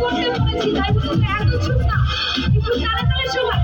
করতে বলেছি তাই বলতে এত চুপ না একটু তালে তালে শোনা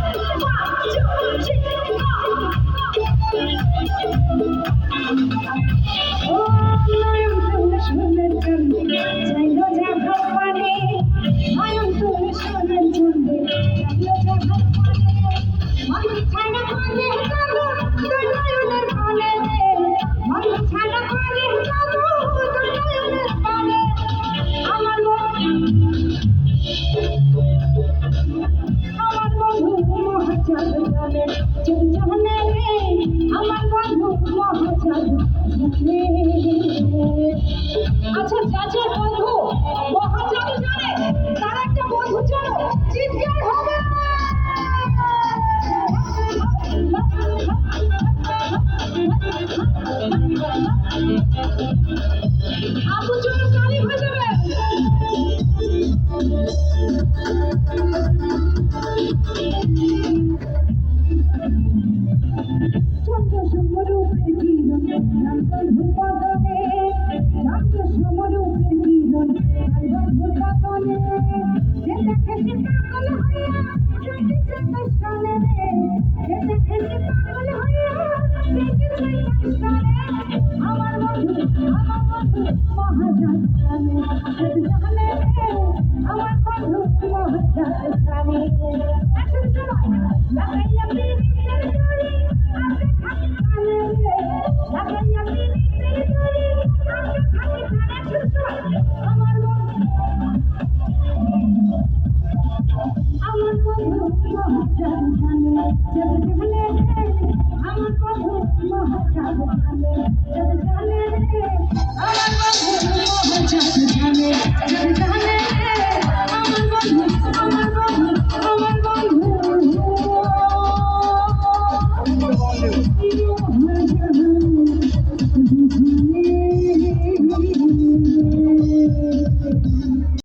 আচ্ছা চাচার বন্ধু মহাজাদু জানে তার একটা বন্ধু চলো চিৎকার হবে আপু চলো তালি হয়ে যাবে আমার বন্ধু